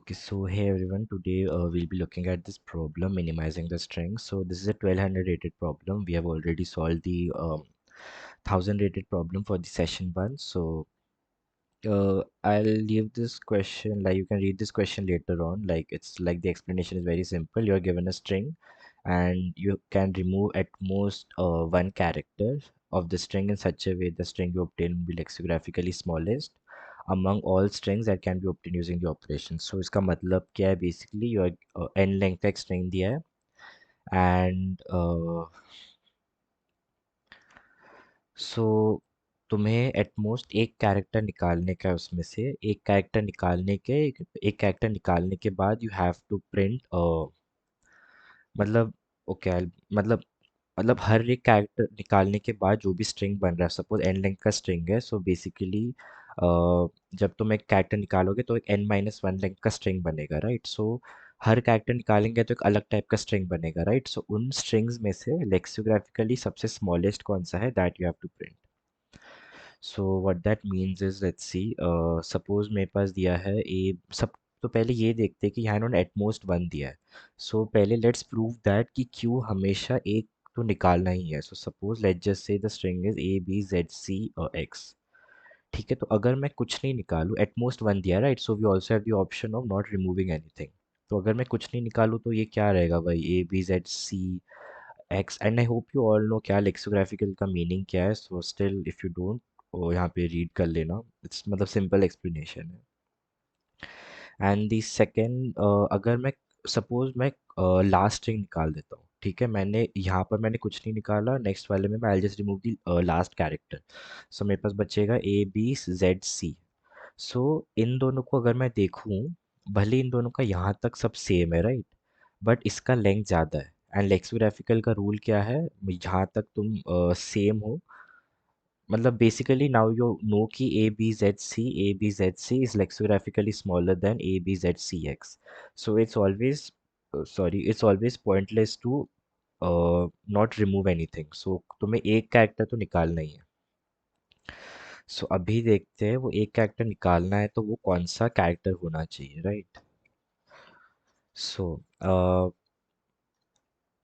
Okay, so hey everyone, today we'll be looking at this problem minimizing the string. So this is a 1200 rated problem. We have already solved the 1000 rated problem for the session one. So I'll leave this question, like you can read this question later on. Like it's like the explanation is very simple. You're given a string and you can remove at most one character of the string in such a way the string you obtain will be lexicographically smallest among all strings that can be obtained using the operation. So इसका मतलब क्या है basically your n length का एक string दिया है and सो तुम्हें at most एक कैरेक्टर निकालने का है उसमें से एक कैरेक्टर निकालने के बाद यू हैव टू प्रिंट मतलब ओके मतलब मतलब हर एक कैरेक्टर निकालने के बाद जो भी स्ट्रिंग बन रहा है सपोज एन लेंथ का स्ट्रिंग है सो बेसिकली जब तुम एक कैरेक्टर निकालोगे तो एक एन माइनस वन लेंथ का स्ट्रिंग बनेगा राइट सो हर कैरेक्टर निकालेंगे तो एक अलग टाइप का स्ट्रिंग बनेगा राइट सो उन स्ट्रिंग्स में से लेक्सियोग्राफिकली सबसे स्मॉलेस्ट कौन सा है that you have to print so what that means is let's see suppose मेरे पास दिया है ए सब तो पहले ये देखते हैं कि यहाँ इन्होंने एटमोस्ट वन दिया है सो पहले लेट्स प्रूव दैट कि क्यू हमेशा एक तो निकालना ही है so suppose let's just say the string is A B Z C X ठीक है तो अगर मैं कुछ नहीं निकालूँ एटमोस्ट वन दिया right so we also have the option of not removing anything तो अगर मैं कुछ नहीं निकालूँ तो ये क्या रहेगा भाई A B Z C X and I hope you all know क्या लेक्सियोग्राफिकल का मीनिंग क्या है so still if you don't यहाँ पे रीड कर लेना इट्स मतलब सिंपल एक्सप्लेनेशन है एंड दी सेकेंड अगर मैं सपोज मैं लास्ट स्ट्रिंग निकाल देता हूँ ठीक है मैंने यहाँ पर मैंने कुछ नहीं निकाला नेक्स्ट वाले में मैं I just remove the last character so मेरे पास बचेगा ए बी जेड सी सो इन दोनों को अगर मैं देखूँ भले इन दोनों का यहाँ तक सब सेम है राइट बट इसका लेंथ ज़्यादा है एंड लेक्सियोग्राफिकल का रूल क्या है जहाँ तक तुम सेम हो मतलब बेसिकली नाउ यू नो कि A B Z C is lexicographically smaller than A B Z C X so it's always sorry it's always pointless to not remove anything so तुम्हें एक कैरेक्टर तो निकालना ही है सो अभी देखते हैं वो एक कैरेक्टर निकालना है तो वो कौन सा कैरेक्टर होना चाहिए राइट सो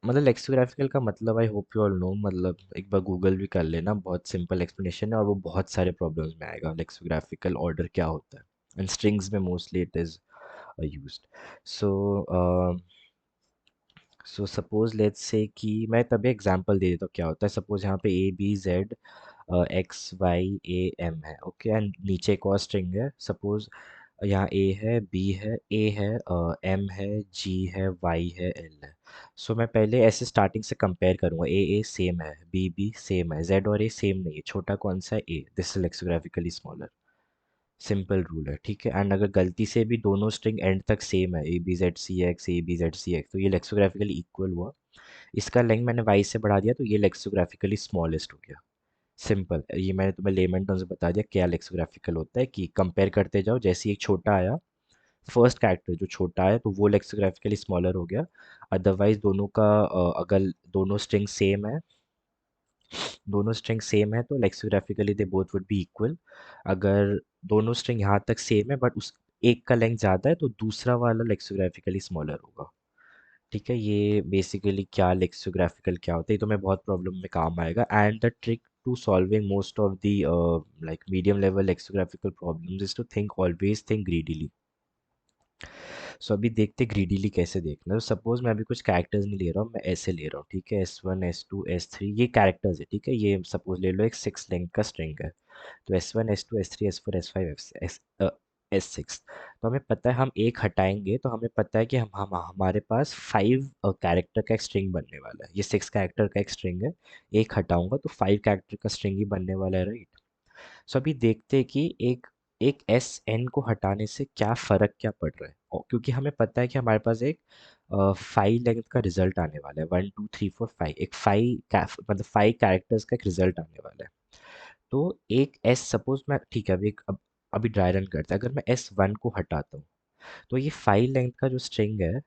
मतलब लेक्सियोग्राफिकल का मतलब आई होप यू ऑल नो मतलब एक बार गूगल भी कर लेना बहुत सिंपल एक्सप्लेनेशन है और वो बहुत सारे प्रॉब्लम्स में आएगा लेक्सियोग्राफिकल ऑर्डर क्या होता है एंड स्ट्रिंग्स में mostly it is used so so suppose let's say कि मैं तभी एग्जांपल दे देता हूँ क्या होता है सपोज यहाँ पे A B Z X Y A M है ओके एंड नीचे एक और स्ट्रिंग है सपोज यहाँ ए है बी है ए है एम है जी है वाई है एल है सो मैं पहले ऐसे स्टार्टिंग से कंपेयर करूँगा ए सेम है बी सेम है जेड और ए सेम नहीं है छोटा कौन सा है A this is lexicographically smaller simple rule है ठीक है एंड अगर गलती से भी दोनों स्ट्रिंग एंड तक सेम है A B Z C X तो ये लेक्सियोग्राफिकली इक्वल हुआ इसका लेंथ मैंने वाई से बढ़ा दिया तो ये लेक्सियोग्राफिकली स्मॉलेस्ट हो गया सिंपल ये मैंने तुम्हें लेमन टर्म्स में बता दिया क्या लेक्सियोग्राफिकल होता है कि कंपेयर करते जाओ जैसे ही एक छोटा आया फर्स्ट कैरेक्टर जो छोटा है तो वो लेक्सियोग्राफिकली स्मॉलर हो गया अदरवाइज दोनों का अगर दोनों स्ट्रिंग सेम है तो lexicographically they both would be equal अगर दोनों स्ट्रिंग यहाँ तक सेम है बट उस एक का लेंथ ज़्यादा है तो दूसरा वाला लेक्सियोग्राफिकली स्मॉलर होगा ठीक है ये बेसिकली क्या लेक्सियोग्राफिकल क्या होता है ये तो मैं बहुत प्रॉब्लम में काम आएगा and the trick to solving most of the like medium level lexicographical problems is to think always think greedily सो अभी देखते ग्रीडीली कैसे देखना है तो सपोज मैं अभी कुछ कैरेक्टर्स नहीं ले रहा हूँ मैं ऐसे ले रहा हूँ ठीक है S1 S2 S3 ये कैरेक्टर्स है ठीक है ये सपोज ले लो एक सिक्स लेंथ का स्ट्रिंग है तो S1 S2 S3 S4 S5 S6 तो हमें पता है हम एक हटाएंगे तो हमें पता है कि हम हमारे पास फाइव कैरेक्टर का एक स्ट्रिंग बनने वाला है ये सिक्स कैरेक्टर का एक स्ट्रिंग है एक हटाऊंगा तो फाइव कैरेक्टर का स्ट्रिंग ही बनने वाला है राइट सो अभी देखते हैं कि एक एक एस एन को हटाने से क्या फ़र्क क्या पड़ रहा है और क्योंकि हमें पता है कि हमारे पास एक फाइव लेंथ का रिजल्ट आने वाला है one two three four five एक मतलब फाइव कैरेक्टर्स का एक रिजल्ट आने वाला है तो एक एस सपोज मैं ठीक है अभी ड्राई रन करते हैं अगर मैं एस वन को हटाता हूँ तो ये फाइव लेंथ का जो स्ट्रिंग है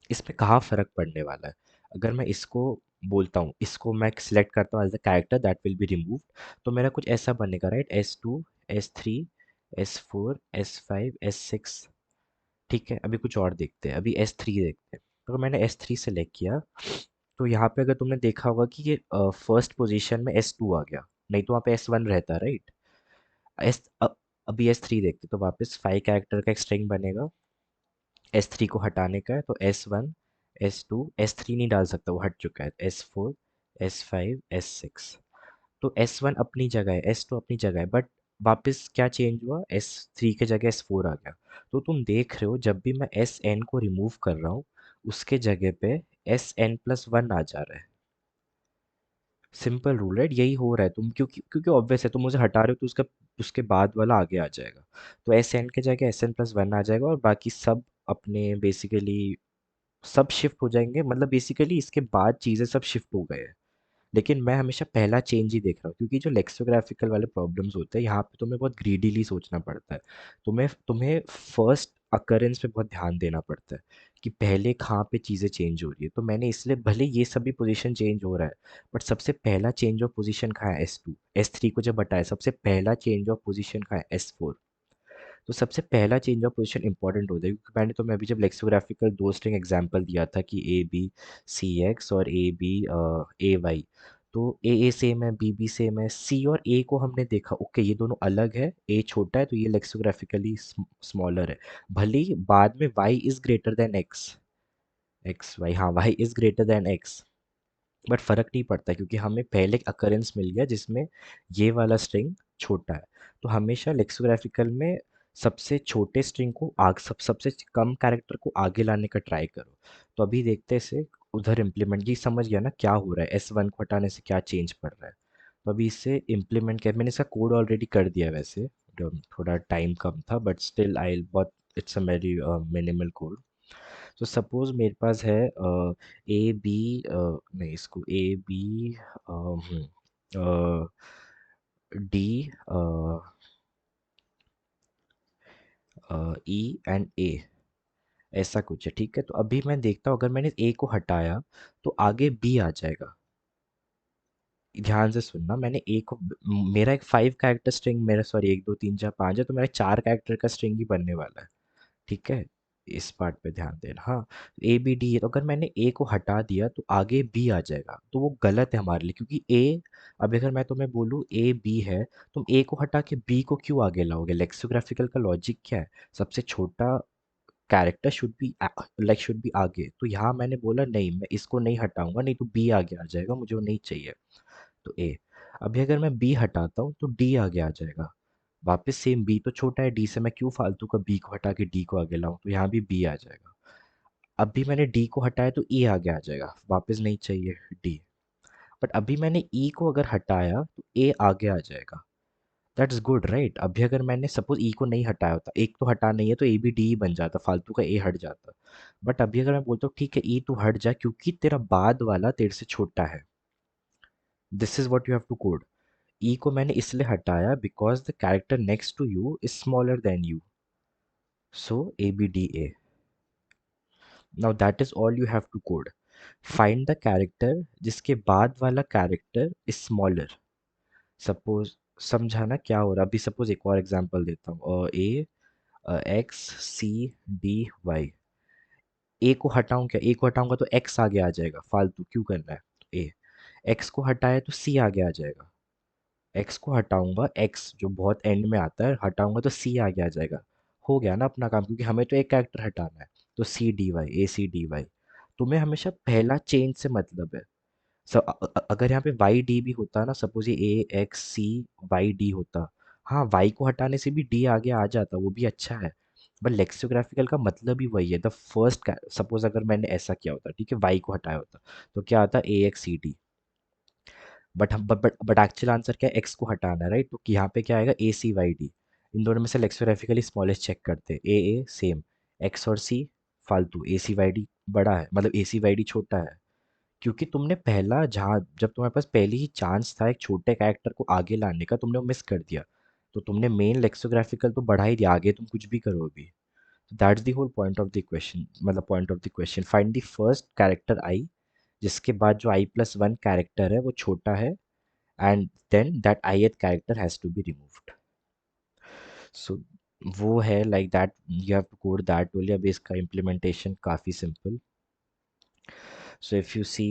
इसमें कहाँ फ़र्क पड़ने वाला है अगर मैं इसको बोलता हूँ इसको मैं सिलेक्ट करता हूँ as the character that will be removed तो मेरा कुछ ऐसा बनेगा right S2 S3 S4 S5 S6 ठीक है, अभी कुछ और देखते हैं, अभी S3 देखते हैं। तो मैंने S3 सेलेक्ट किया, तो यहाँ पे अगर तुमने देखा होगा कि ये फर्स्ट पोजीशन में S2 आ गया, नहीं तो वहाँ पे S1 रहता, राइट? एस अभी S3 देखते, तो वापस 5 कैरेक्टर का एक स्ट्रिंग बनेगा। S3 को हटाने का है, तो S1, S2, S3 नहीं डाल सकता, वो हट चुका है। S4, S5, S6। तो S1 अपनी जगह है, S2 अपनी जगह है, बट वापस क्या चेंज हुआ, S3 के जगह S4 आ गया। तो तुम देख रहे हो जब भी मैं Sn को रिमूव कर रहा हूँ, उसके जगह पे Sn+1 आ जा रहा है। Simple rule, right? यही हो रहा है, तुम क्योंकि क्योंकि ऑब्वियस है, तुम मुझे हटा रहे हो तो उसका उसके बाद वाला आगे आ जाएगा। तो Sn के जगह Sn+1 आ जाएगा, और बाकी सब अपने बेसिकली सब शिफ्ट हो जाएंगे, मतलब बेसिकली इसके बाद चीज़ें सब शिफ्ट हो गए हैं। लेकिन मैं हमेशा पहला चेंज ही देख रहा हूँ, क्योंकि जो लेक्सियोग्राफिकल वाले प्रॉब्लम्स होते हैं, यहाँ पे तुम्हें बहुत ग्रीडीली सोचना पड़ता है। तुम्हें तुम्हें फर्स्ट अकरेंस पे बहुत ध्यान देना पड़ता है कि पहले कहाँ पे चीज़ें चेंज हो रही है। तो मैंने इसलिए, भले ये सभी पोजीशन चेंज हो रहा है, बट सबसे पहला चेंज ऑफ पोजीशन कहाँ है, S2। S3 को जब हटाया, सबसे पहला चेंज ऑफ पोजीशन कहाँ है, S4। तो सबसे पहला चेंज ऑफ पोजीशन इंपॉर्टेंट होता है, क्योंकि मैंने तुम्हें अभी जब लेक्सियोग्राफिकल दो स्ट्रिंग एग्जांपल दिया था कि A B C X और A B A Y, तो A सेम है, B सेम है, C और A को हमने देखा, ओके ये दोनों अलग है, A छोटा है तो ये लेक्सियोग्राफिकली स्मॉलर है। भले ही बाद में Y is greater than X, हाँ Y is greater than X, but फ़र्क नहीं पड़ता, क्योंकि हमें पहले एक अकरेंस मिल गया जिसमें ये वाला स्ट्रिंग छोटा है। तो हमेशा लेक्सियोग्राफिकल में सबसे छोटे स्ट्रिंग को सबसे कम कैरेक्टर को आगे लाने का ट्राई करो। तो अभी देखते हैं इसे उधर इम्प्लीमेंट, ये समझ गया ना क्या हो रहा है, S1 को हटाने से क्या चेंज पड़ रहा है। तो अभी इसे इम्प्लीमेंट किया, मैंने इसका कोड ऑलरेडी कर दिया है वैसे, थोड़ा टाइम कम था, बट स्टिल आई बहुत, it's a very minimal code. तो सपोज मेरे पास है A B, नहीं इसको A B D E and A, ऐसा कुछ है, ठीक है? तो अभी मैं देखता हूँ, अगर मैंने A को हटाया तो आगे B आ जाएगा। ध्यान से सुनना, मैंने A को, मेरा एक 5 कैरेक्टर स्ट्रिंग, मेरा सॉरी 1 2 3 4 5 है, तो मेरा 4 कैरेक्टर का स्ट्रिंग ही बनने वाला है, ठीक है? इस पार्ट पे ध्यान देना। हाँ, ए बी डी है, तो अगर मैंने ए को हटा दिया तो आगे बी आ जाएगा, तो वो गलत है हमारे लिए, क्योंकि ए, अब अगर मैं तुम्हें बोलूँ ए बी है, तुम ए को हटा के बी को क्यों आगे लाओगे? लेक्सियोग्राफिकल का लॉजिक क्या है? सबसे छोटा कैरेक्टर शुड बी आगे। तो यहाँ मैंने बोला नहीं, मैं इसको नहीं हटाऊंगा, नहीं तो बी आगे आ जाएगा, मुझे वो नहीं चाहिए। तो ए, अभी अगर मैं बी हटाता हूँ तो डी आगे आ जाएगा। वापस सेम, बी तो छोटा है डी से, मैं क्यों फालतू का बी को हटा के डी को आगे लाऊं, तो यहाँ भी बी आ जाएगा। अभी मैंने डी को हटाया तो ई आगे आ जाएगा, वापस नहीं चाहिए डी। बट अभी मैंने ई को अगर हटाया तो ए आगे आ जाएगा। That's good, right? अभी अगर मैंने सपोज ई को नहीं हटाया होता, एक तो हटा नहीं है, तो ए भी डी ही बन जाता, फालतू का ए हट जाता। बट अभी अगर मैं बोलता हूँ ठीक है ई तू हट जा, क्योंकि तेरा बाद वाला तेरे से छोटा है, this is what you have to code. E को मैंने इसलिए हटाया because the character next to you is smaller than you, so ABDA। Now that is all you have to code. Find the character जिसके बाद वाला character is smaller. Suppose, समझाना क्या हो रहा है, अभी सपोज एक और एग्जांपल देता हूँ, A X C D Y। ए को हटाऊं क्या, ए को हटाऊंगा तो एक्स आगे आ जाएगा, फालतू क्यों करना है? तो ए, एक्स को हटाया तो सी आगे आ जाएगा, एक्स को हटाऊंगा, एक्स जो बहुत एंड में आता है हटाऊंगा तो सी आगे आ जाएगा। हो गया ना अपना काम, क्योंकि हमें तो एक कैरेक्टर हटाना है। तो CDY, ACDY। तुम्हें हमेशा पहला चेंज से मतलब है। अगर यहाँ पे YD भी होता ना, सपोज ये AXCYD होता, हाँ वाई को हटाने से भी डी आगे आ जाता, वो भी अच्छा है। बट लेक्सियोग्राफिकल का मतलब ही वही है, द फर्स्ट। सपोज अगर मैंने ऐसा किया होता, ठीक है, वाई को हटाया होता, तो क्या आता, AXCD। बट हम बट एक्चुअल आंसर क्या है, एक्स को हटाना है, राइट? तो यहाँ पे क्या आएगा, ACYD। इन दोनों में से लेक्सियोग्राफिकली स्मॉलेस्ट चेक करते हैं, A सेम, एक्स और सी फालतू, ACYD बड़ा है, मतलब ACYD छोटा है। क्योंकि तुमने पहला, जहाँ जब तुम्हारे पास पहली ही चांस था एक छोटे कैरेक्टर को आगे लाने का, तुमने वो मिस कर दिया। तो तुमने मेन लेक्सियोग्राफिकल तो बढ़ा ही दिया, आगे तुम कुछ भी करो अभी। That's the whole point of the question, मतलब point of the question, find the first character I, जिसके बाद जो I+1 कैरेक्टर है वो छोटा है, and then that ith character has to be removed. So वो है like that, you have to code that only. अब इसका इम्प्लीमेंटेशन काफ़ी simple. So if you see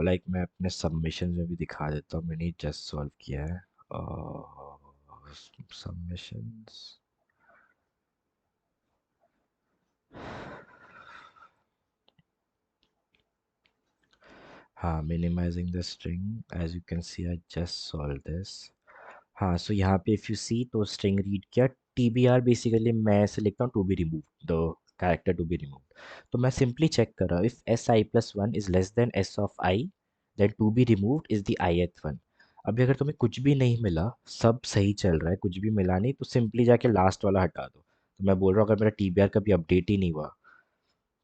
like मैं अपने सबमिशन में भी दिखा देता हूँ, मैंने जस्ट सॉल्व किया है सबमिशंस। हाँ, minimizing the string, as you can see I just solve this. हाँ, सो यहाँ पे इफ़ यू सी तो स्ट्रिंग रीड किया, टी बी आर बेसिकली मैं ऐसे लिखता हूँ to be remove, the character to be remove. तो मैं सिंपली चेक कर रहा हूँ, if S I plus one is less than S of I, then to be removed is the I th one. अभी अगर तुम्हें कुछ भी नहीं मिला, सब सही चल रहा है, कुछ भी मिला नहीं, तो सिंपली जाके लास्ट वाला हटा दो। तो मैं बोल रहा हूँ अगर मेरा टी बी आर कभी अपडेट ही नहीं हुआ,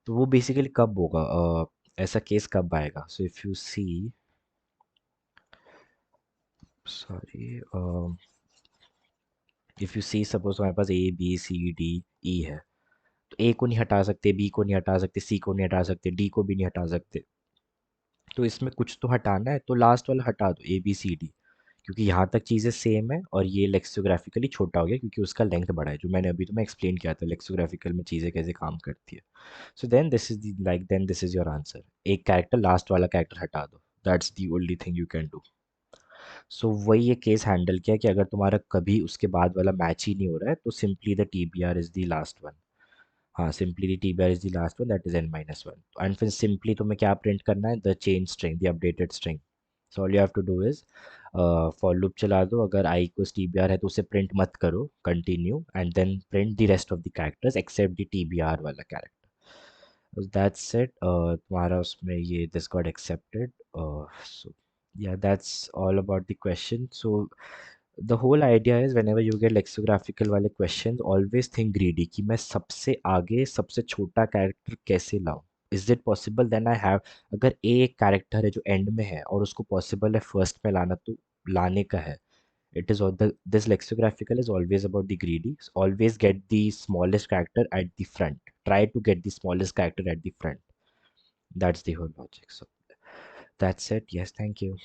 तो वो बेसिकली कब होगा, ऐसा केस कब आएगा? So if you see, sorry, if you see suppose हमारे पास A B C D E है, तो ए को नहीं हटा सकते, बी को नहीं हटा सकते, सी को नहीं हटा सकते, डी को भी नहीं हटा सकते। तो इसमें कुछ तो हटाना है, तो लास्ट वाला हटा दो, ए बी सी डी। क्योंकि यहाँ तक चीज़ें सेम है और ये लेक्सियोग्राफिकली छोटा हो गया क्योंकि उसका लेंथ बड़ा है, जो मैंने अभी तुम्हें एक्सप्लेन किया था लेक्सियोग्राफिकल में चीज़ें कैसे काम करती है। So then this is like then this is your answer, एक कैरेक्टर लास्ट वाला कैरेक्टर हटा दो, that's the only thing you can do. So वही ये केस हैंडल किया कि अगर तुम्हारा कभी उसके बाद वाला मैच ही नहीं हो रहा है, तो simply the T B R is the last one. हाँ, simply the T B R is the last one, that is N minus one. And फिर सिंपली तुम्हें क्या प्रिंट करना है, the change string, the updated string. So all you have to do is for loop चला दो, अगर आई को T B are है तो उसे प्रिंट मत करो, continue, and then print the rest of the characters except the T B R वाला कैरेक्टर। दैट्स इट, तुम्हारा उसमें ये this got accepted. So yeah, that's all about the question. So the whole idea is whenever you get lexicographical वाले questions, always think greedy कि मैं सबसे आगे सबसे छोटा कैरेक्टर कैसे लाऊं। Is it possible, then I have, अगर ए एक कैरेक्टर है जो एंड में है और उसको पॉसिबल है फर्स्ट में लाना, तो लाने का है। it is all the this lexicographical is always about the greedy, always get the smallest character at the front, try to get the smallest character at the front. That's the whole logic. So that's it. Yes, thank you.